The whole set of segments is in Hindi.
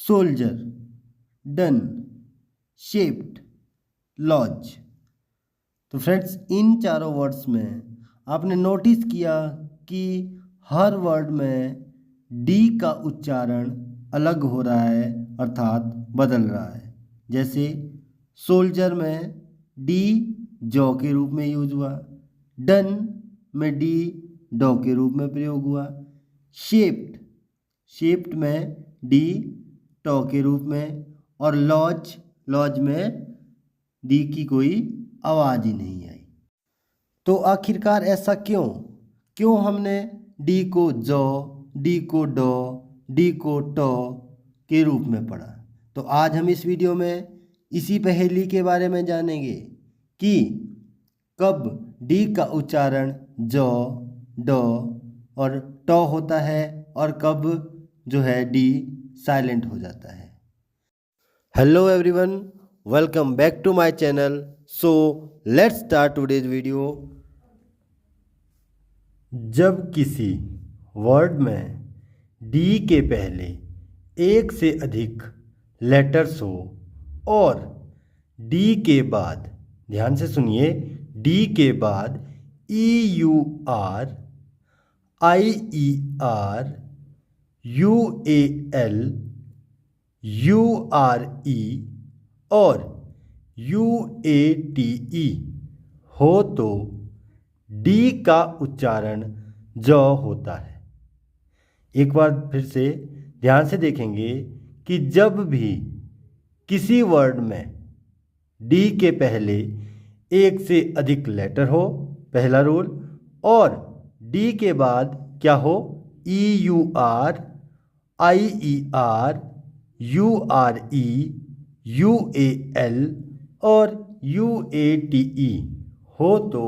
Soldier, done, shaped, lodge. तो फ्रेंड्स, इन चारों वर्ड्स में आपने नोटिस किया कि हर वर्ड में डी का उच्चारण अलग हो रहा है, अर्थात बदल रहा है। जैसे सोल्जर में डी जॉ के रूप में यूज हुआ, डन में डी डॉ के रूप में प्रयोग हुआ, शेप्ड में डी टॉ के रूप में, और लॉज में डी की कोई आवाज़ ही नहीं आई। तो आखिरकार ऐसा क्यों हमने डी को जॉ, डी को डॉ, डी को टॉ के रूप में पढ़ा? तो आज हम इस वीडियो में इसी पहेली के बारे में जानेंगे कि कब डी का उच्चारण जॉ, डॉ और टॉ होता है और कब जो है डी साइलेंट हो जाता है। Hello everyone, welcome back to my channel. So let's start today's video. जब किसी वर्ड में डी के पहले एक से अधिक लेटर्स हो और डी के बाद, ध्यान से सुनिए, डी के बाद E U R, I E R, U A L, U R E और यू ए टी ई हो तो डी का उच्चारण जॉ होता है। एक बार फिर से ध्यान से देखेंगे कि जब भी किसी वर्ड में डी के पहले एक से अधिक लेटर हो, पहला रूल, और डी के बाद क्या हो, E U R, I E R, U R E, U A L और यू ए टी ई हो तो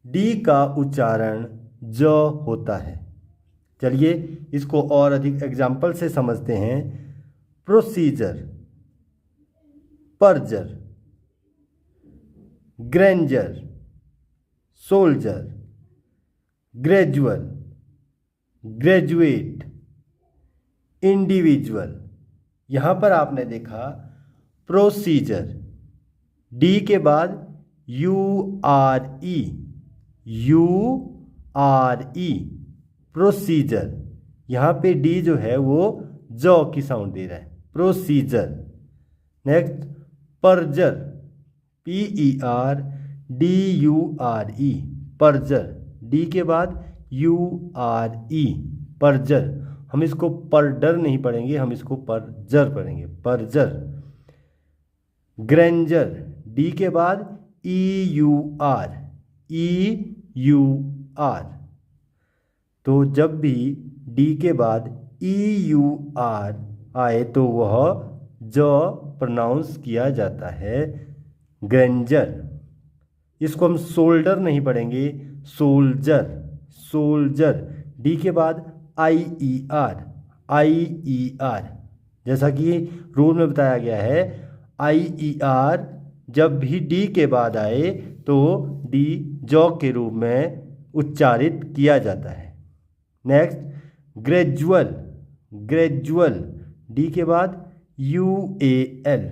डी का उच्चारण ज होता है। चलिए इसको और अधिक एग्जाम्पल से समझते हैं। Procedure, perdure, grandeur, soldier, gradual, graduate, individual. यहाँ पर आपने देखा प्रोसीजर, डी के बाद U R E, U R E, procedure. यहाँ पे डी जो है वो जॉ की साउंड दे रहा है, procedure. Next perdure, P E R D U R E, perdure, D के बाद यू आर ई, परजर। हम इसको परडर नहीं पढ़ेंगे, हम इसको परजर पढ़ेंगे, परजर। ग्रेंजर, डी के बाद E U R, E U R. तो जब भी डी के बाद ई यू आर आए तो वह ज प्रोनाउंस किया जाता है, ग्रेंजर। इसको हम सोल्डर नहीं पढ़ेंगे, सोल्जर, सोल्जर। डी के बाद आई E are, I E are. जैसा कि रूल में बताया गया है, आई ई आर जब भी डी के बाद आए तो डी जॉ के रूप में उच्चारित किया जाता है। नेक्स्ट ग्रेजुअल, ग्रेजुअल, डी के बाद you A L,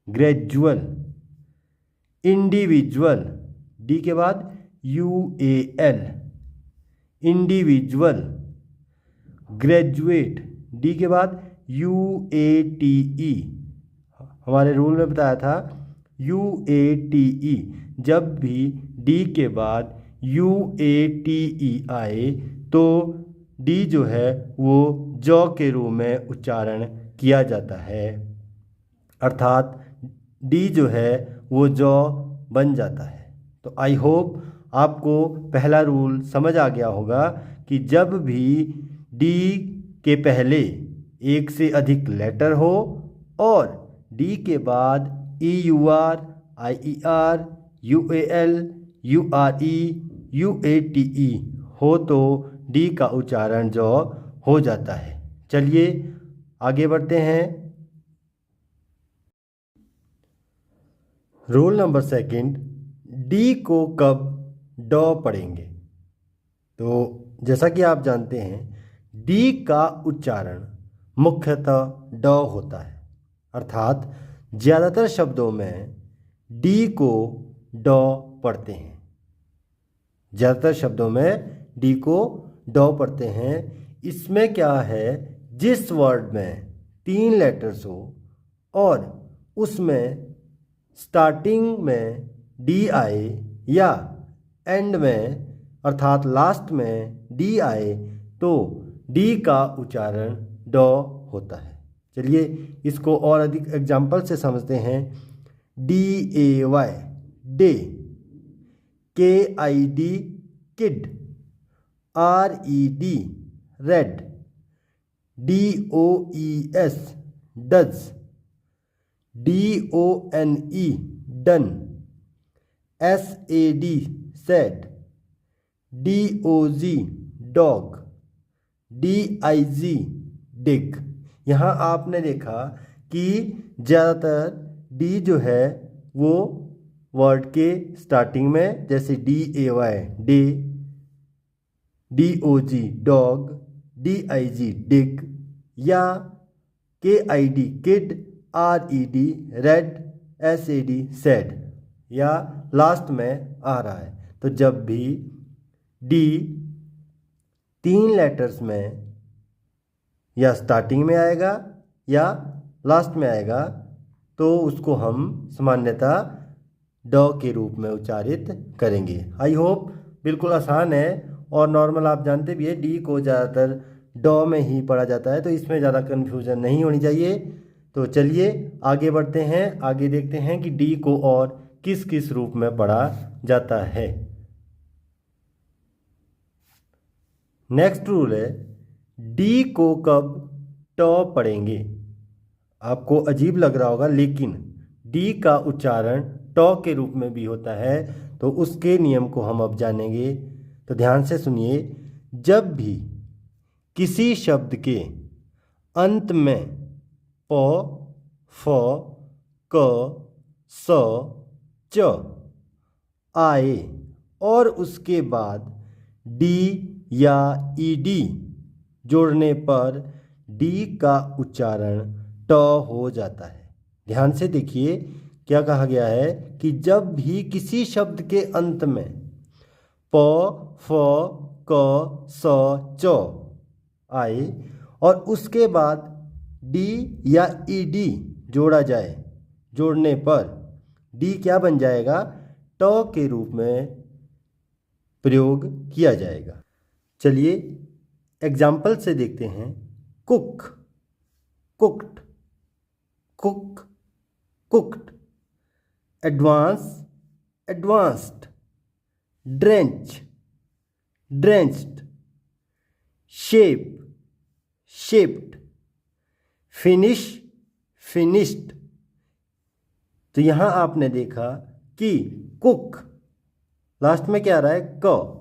gradual. Individual, D के बाद you A L, individual. Graduate, D के बाद यू ए टी ई। हमारे रूल में बताया था यू ए टी ई, जब भी डी के बाद यू ए टी ई आए तो डी जो है वो जॉ के रूप में उच्चारण किया जाता है, अर्थात डी जो है वो जॉ बन जाता है। तो आई होप आपको पहला रूल समझ आ गया होगा कि जब भी डी के पहले एक से अधिक लेटर हो और डी के बाद E U R, I E R, U A L, U R E, U A T E हो तो डी का उच्चारण जो हो जाता है। चलिए आगे बढ़ते हैं। रूल नंबर सेकंड, डी को कब डॉ पढ़ेंगे? तो जैसा कि आप जानते हैं डी का उच्चारण मुख्यतः ड होता है, अर्थात ज़्यादातर शब्दों में डी को ड पढ़ते हैं। ज़्यादातर शब्दों में डी को ड पढ़ते हैं। इसमें क्या है, जिस वर्ड में 3 लेटर्स हो और उसमें स्टार्टिंग में डी आए या एंड में अर्थात लास्ट में डी आए तो डी का उच्चारण ड होता है। चलिए इसको और अधिक एग्जाम्पल से समझते हैं। DAY day, KID kid, RED red, DOES does, DONE done, SAD sad, DOG dog, DIG डिग। यहाँ आपने देखा कि ज़्यादातर डी जो है वो वर्ड के स्टार्टिंग में, जैसे DAY day, DOG dog, DIG डिग या KID kid, RED red, SAD sad या लास्ट में आ रहा है। तो जब भी डी 3 लेटर्स में या स्टार्टिंग में आएगा या लास्ट में आएगा तो उसको हम सामान्यतः ड के रूप में उच्चारित करेंगे। आई होप बिल्कुल आसान है और नॉर्मल आप जानते भी है डी को ज़्यादातर ड में ही पढ़ा जाता है, तो इसमें ज़्यादा कन्फ्यूजन नहीं होनी चाहिए। तो चलिए आगे बढ़ते हैं, आगे देखते हैं कि डी को और किस किस रूप में पढ़ा जाता है। नेक्स्ट रूल है, डी को कब ट पढ़ेंगे। आपको अजीब लग रहा होगा लेकिन डी का उच्चारण ट के रूप में भी होता है, तो उसके नियम को हम अब जानेंगे। तो ध्यान से सुनिए, जब भी किसी शब्द के अंत में प, फ, क, स, च आए और उसके बाद डी या ईडी जोड़ने पर डी का उच्चारण ट हो जाता है। ध्यान से देखिए क्या कहा गया है कि जब भी किसी शब्द के अंत में प, फ, क, स, च आए और उसके बाद डी या ईडी जोड़ा जाए, जोड़ने पर डी क्या बन जाएगा, ट के रूप में प्रयोग किया जाएगा। चलिए एग्जाम्पल से देखते हैं। Cook, cooked, cook, cooked, advance, advanced, drench, drenched, shape, shaped, finish, finished. तो यहाँ आपने देखा कि कुक लास्ट में क्या आ रहा है, क,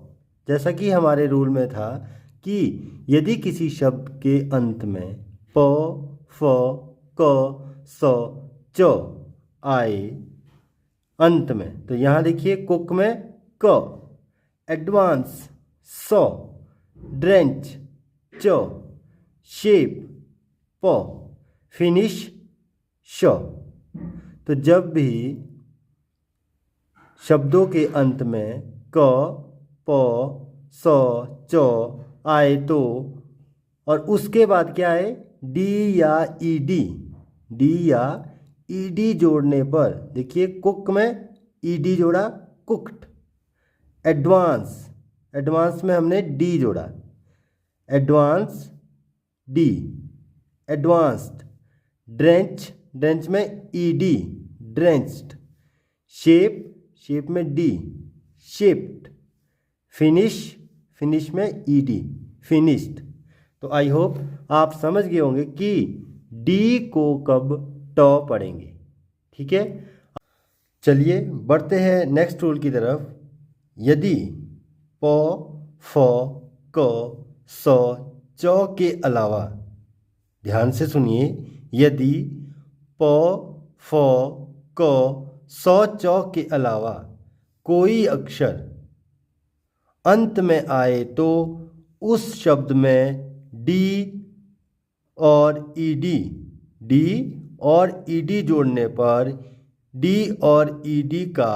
जैसा कि हमारे रूल में था कि यदि किसी शब्द के अंत में प, फ, क, स, च आए अंत में, तो यहाँ देखिए कुक में क, एडवांस स, ड्रेंच च, शेप प, फिनिश श। तो जब भी शब्दों के अंत में क, प, स, च आए तो और उसके बाद क्या है, डी या ईडी, डी या ईडी जोड़ने पर, देखिए कुक में ईडी जोड़ा, कुक्ड, एडवांस, एडवांस में हमने डी जोड़ा, advance D, advanced, drench, drench में ईडी, ड्रेंच्ड, शेप, शेप में डी, शेप्ड, फिनिश, फिनिश में ईडी, फिनिश्ड। तो आई होप आप समझ गए होंगे कि डी को कब ट पढ़ेंगे। ठीक है, चलिए बढ़ते हैं नेक्स्ट रूल की तरफ। यदि प, फ, क, स, च के अलावा, ध्यान से सुनिए, यदि प, फ, क, स, च के अलावा कोई अक्षर अंत में आए तो उस शब्द में डी और ईडी, डी और ईडी जोड़ने पर डी और ईडी का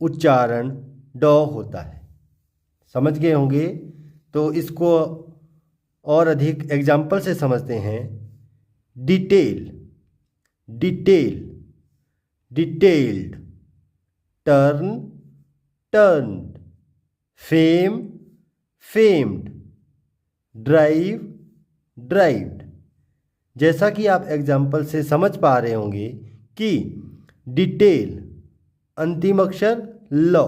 उच्चारण ड होता है। समझ गए होंगे? तो इसको और अधिक एग्जाम्पल से समझते हैं। Detail, detail, detailed, turn, turned, fame, famed, drive, derived. जैसा कि आप एग्जाम्पल से समझ पा रहे होंगे कि डिटेल अंतिम अक्षर ल,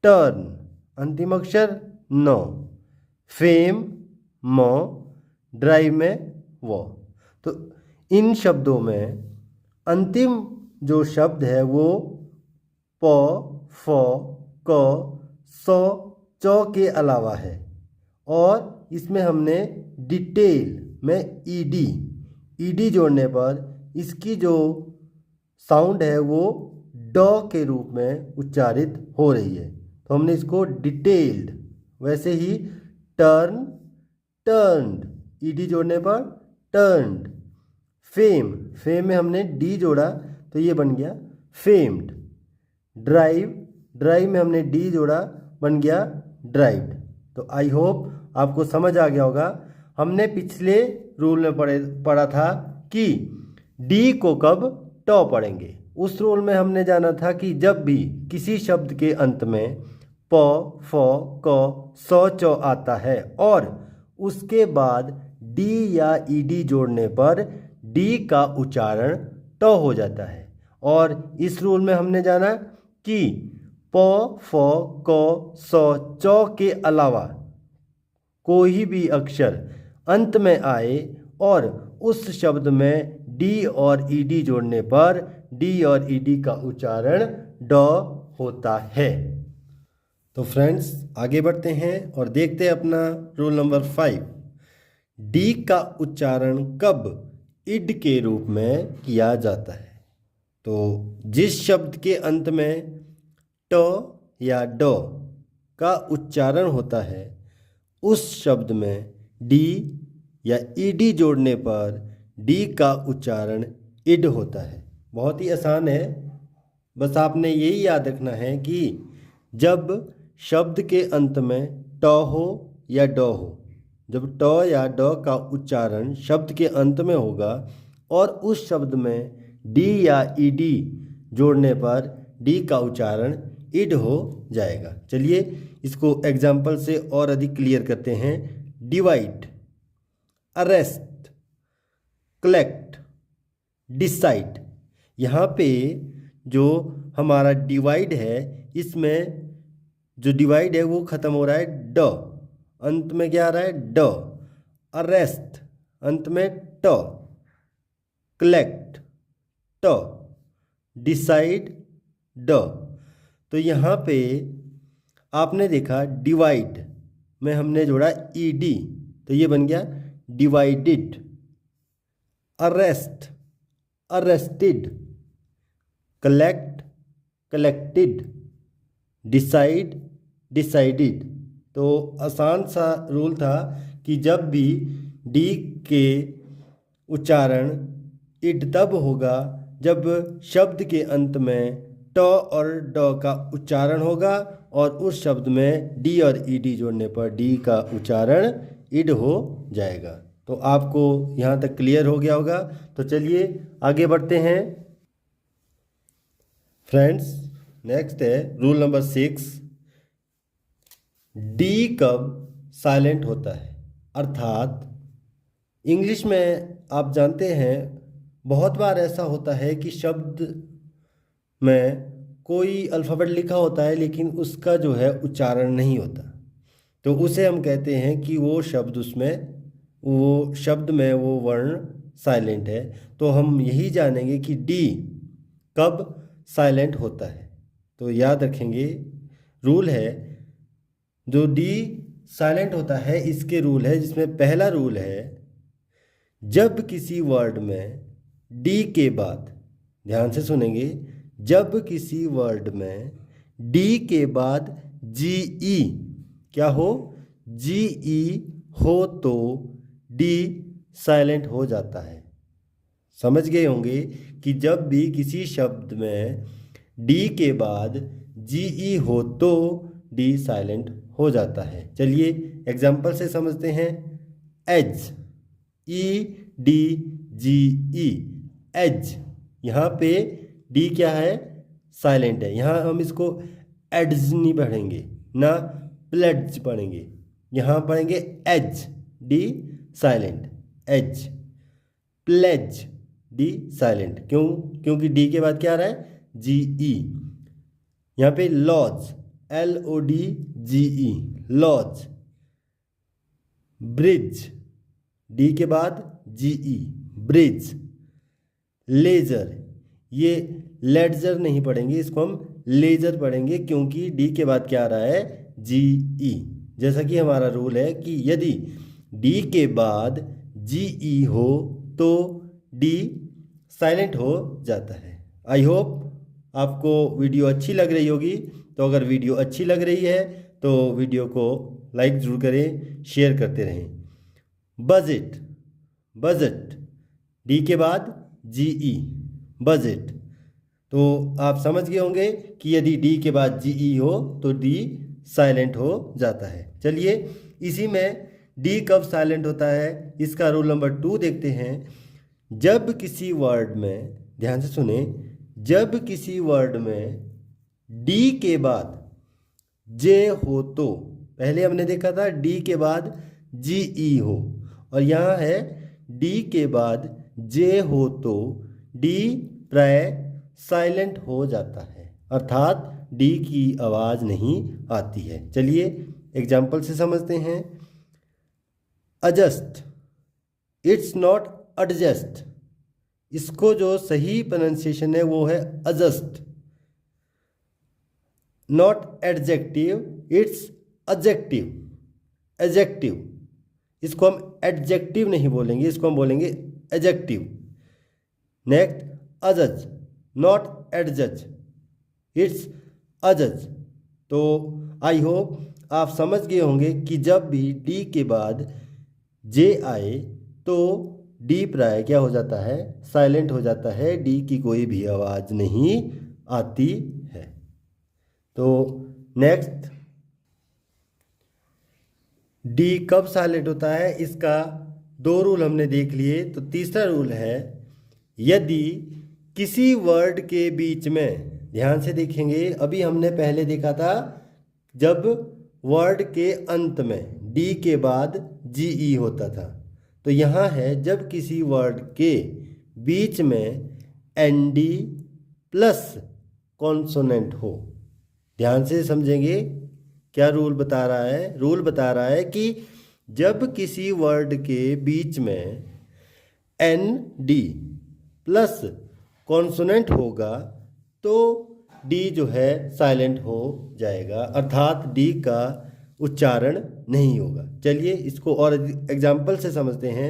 टर्न अंतिम अक्षर न, फेम म, ड्राइव में व। तो इन शब्दों में अंतिम जो शब्द है वो प, फ, क, स, च के अलावा है। और इसमें हमने डिटेल में ईडी जोड़ने पर इसकी जो साउंड है वो ड के रूप में उच्चारित हो रही है। तो हमने इसको डिटेल्ड, वैसे ही टर्न, टर्न्ड, ईडी जोड़ने पर टर्न्ड, फेम, फेम में हमने डी जोड़ा तो ये बन गया फेम्ड, ड्राइव, ड्राइव में हमने डी जोड़ा बन गया ड्राइव्ड। तो आई होप आपको समझ आ गया होगा। हमने पिछले रूल में पढ़ा था कि डी को कब ट पढ़ेंगे। उस रूल में हमने जाना था कि जब भी किसी शब्द के अंत में प, फ, क, स, च आता है और उसके बाद डी या ईडी जोड़ने पर डी का उच्चारण ट हो जाता है। और इस रूल में हमने जाना कि प, फ, क, स, च के अलावा कोई भी अक्षर अंत में आए और उस शब्द में डी और ईडी जोड़ने पर डी और ईडी का उच्चारण ड होता है। तो फ्रेंड्स आगे बढ़ते हैं और देखते हैं अपना रूल नंबर 5। डी का उच्चारण कब इड के रूप में किया जाता है। तो जिस शब्द के अंत में ट या ड का उच्चारण होता है उस शब्द में डी या ईडी जोड़ने पर डी का उच्चारण इड होता है। बहुत ही आसान है, बस आपने यही याद रखना है कि जब शब्द के अंत में ट हो या ड हो, जब ट या ड का उच्चारण शब्द के अंत में होगा और उस शब्द में डी या ईडी जोड़ने पर डी का उच्चारण इड हो जाएगा। चलिए इसको एग्जाम्पल से और अधिक क्लियर करते हैं। Divide, arrest, collect, decide. यहाँ पे जो हमारा डिवाइड है इसमें जो डिवाइड है वो ख़त्म हो रहा है ड, अंत में क्या आ रहा है ड। अरेस्ट अंत में ट, कलेक्ट ट, डिसाइड ड। तो यहाँ पे आपने देखा डिवाइड में हमने जोड़ा ईडी तो ये बन गया divided. Arrest, arrested, collect, collected, decide, decided. तो आसान सा रूल था कि जब भी डी के उच्चारण इड तब होगा जब शब्द के अंत में ट और ड का उच्चारण होगा और उस शब्द में डी और ईडी जोड़ने पर डी का उच्चारण इड हो जाएगा। तो आपको यहाँ तक क्लियर हो गया होगा। तो चलिए आगे बढ़ते हैं फ्रेंड्स। नेक्स्ट है रूल नंबर 6। डी कब साइलेंट होता है, अर्थात इंग्लिश में आप जानते हैं बहुत बार ऐसा होता है कि शब्द में कोई अल्फ़ाबेट लिखा होता है लेकिन उसका जो है उच्चारण नहीं होता, तो उसे हम कहते हैं कि वो शब्द में वो वर्ण साइलेंट है। तो हम यही जानेंगे कि डी कब साइलेंट होता है। तो याद रखेंगे रूल है जो डी साइलेंट होता है इसके रूल है, जिसमें पहला रूल है जब किसी वर्ड में डी के बाद, ध्यान से सुनेंगे, जब किसी वर्ड में डी के बाद जी ई क्या हो, जी ई हो तो डी साइलेंट हो जाता है। समझ गए होंगे कि जब भी किसी शब्द में डी के बाद जीई हो तो डी साइलेंट हो जाता है। चलिए एग्जाम्पल से समझते हैं। एज, ई डी जी ई, एज, यहाँ पे डी क्या है? साइलेंट है। यहाँ हम इसको एड्स नहीं पढ़ेंगे ना प्लेड्स पढ़ेंगे, यहाँ पढ़ेंगे edge, D silent, edge. Pledge, D silent, क्यों? क्योंकि डी के बाद क्या आ रहा है? जी ई। यहाँ पे lodge, L O D G E, lodge. Bridge, D के बाद जी ई, ब्रिज। लेजर, ये लेडजर नहीं पढ़ेंगे, इसको हम लेजर पढ़ेंगे क्योंकि डी के बाद क्या आ रहा है? जी ई। जैसा कि हमारा रूल है कि यदि डी के बाद जी ई हो तो डी साइलेंट हो जाता है। आई होप आपको वीडियो अच्छी लग रही होगी। तो अगर वीडियो अच्छी लग रही है तो वीडियो को लाइक ज़रूर करें, शेयर करते रहें। बजट, बजट, डी के बाद जी ई, बजट। तो आप समझ गए होंगे कि यदि डी के बाद जी ई हो तो डी साइलेंट हो जाता है। चलिए इसी में डी कब साइलेंट होता है इसका रूल नंबर 2 देखते हैं। जब किसी वर्ड में, ध्यान से सुने, जब किसी वर्ड में डी के बाद जे हो तो, पहले हमने देखा था डी के बाद जी ई हो, और यहाँ है डी के बाद जे हो तो डी प्राय साइलेंट हो जाता है, अर्थात डी की आवाज़ नहीं आती है। चलिए एग्जाम्पल से समझते हैं। एडजस्ट, इट्स नॉट एडजस्ट, इसको जो सही प्रोनाउंसिएशन है वो है adjust. Not adjective, it's adjective, adjective, इसको हम एडजेक्टिव नहीं बोलेंगे, इसको हम बोलेंगे adjective. Next adage, not adage, it's adage. तो आई होप आप समझ गए होंगे कि जब भी डी के बाद जे आए तो डी प्राय क्या हो जाता है? साइलेंट हो जाता है, डी की कोई भी आवाज़ नहीं आती है। तो नेक्स्ट, डी कब साइलेंट होता है इसका 2 रूल हमने देख लिए। तो तीसरा रूल है, यदि किसी वर्ड के बीच में, ध्यान से देखेंगे, अभी हमने पहले देखा था जब वर्ड के अंत में डी के बाद जी ई होता था, तो यहाँ है जब किसी वर्ड के बीच में एन डी प्लस कॉन्सोनेंट हो। ध्यान से समझेंगे क्या रूल बता रहा है। रूल बता रहा है कि जब किसी वर्ड के बीच में एन डी प्लस कॉन्सोनेंट होगा तो डी जो है साइलेंट हो जाएगा, अर्थात डी का उच्चारण नहीं होगा। चलिए इसको और एग्जाम्पल से समझते हैं।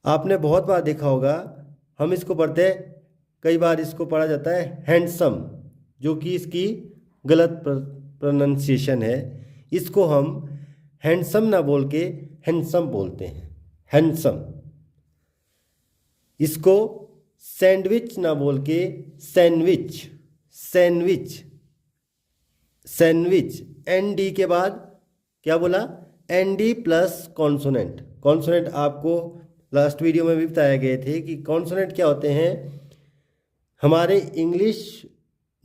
आपने बहुत बार देखा होगा, हम इसको पढ़ते हैं, कई बार इसको पढ़ा जाता है हैंडसम, जो कि इसकी गलत प्रोनाउंसिएशन है। इसको हम हैंडसम ना बोल के हैंडसम बोलते हैं, हैंडसम। इसको सैंडविच ना बोल के sandwich, sandwich, sandwich. N D के बाद क्या बोला? N D plus consonant. Consonant आपको लास्ट वीडियो में भी बताए गए थे कि कॉन्सोनेंट क्या होते हैं। हमारे इंग्लिश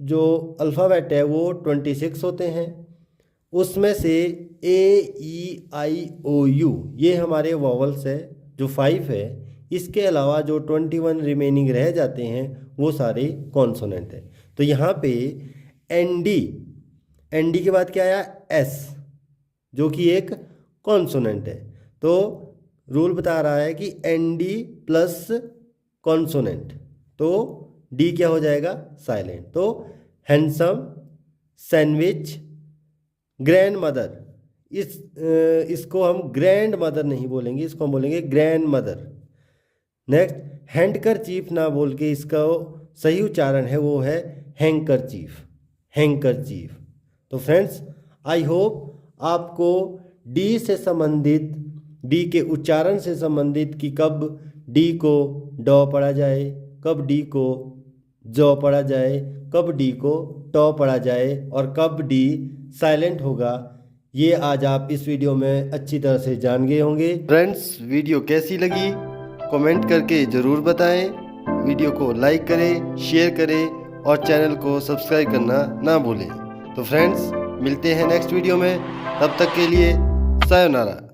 जो अल्फ़ाबेट है वो 26 होते हैं, उसमें से ए ई आई ओ यू ये हमारे वॉवल्स है जो 5 है। इसके अलावा जो 21 रिमेनिंग रह जाते हैं वो सारे कॉन्सोनेंट है। तो यहाँ पे एन डी के बाद क्या आया? एस, जो कि एक कॉन्सोनेंट है। तो रूल बता रहा है कि एन डी प्लस कॉन्सोनेंट, तो डी क्या हो जाएगा? साइलेंट। तो हैंडसम, सैंडविच, ग्रैंड मदर, इसको हम ग्रैंड मदर नहीं बोलेंगे, इसको हम बोलेंगे ग्रैंड मदर। नेक्स्ट, हैंडकरचीफ ना बोल के इसका सही उच्चारण है वो है हैंकरचीफ, हैंकरचीफ। तो फ्रेंड्स आई होप आपको डी से संबंधित डी के उच्चारण से संबंधित कि कब डी को डॉ पढ़ा जाए, कब डी को जॉ पढ़ा जाए, कब डी को टॉ पढ़ा जाए और कब डी साइलेंट होगा। ये आज आप इस वीडियो में अच्छी तरह से जान गए होंगे। फ्रेंड्स, वीडियो कैसी लगी कमेंट करके ज़रूर बताएं। वीडियो को लाइक करें, शेयर करें और चैनल को सब्सक्राइब करना ना भूलें। तो फ्रेंड्स, मिलते हैं नेक्स्ट वीडियो में। तब तक के लिए सायोनारा।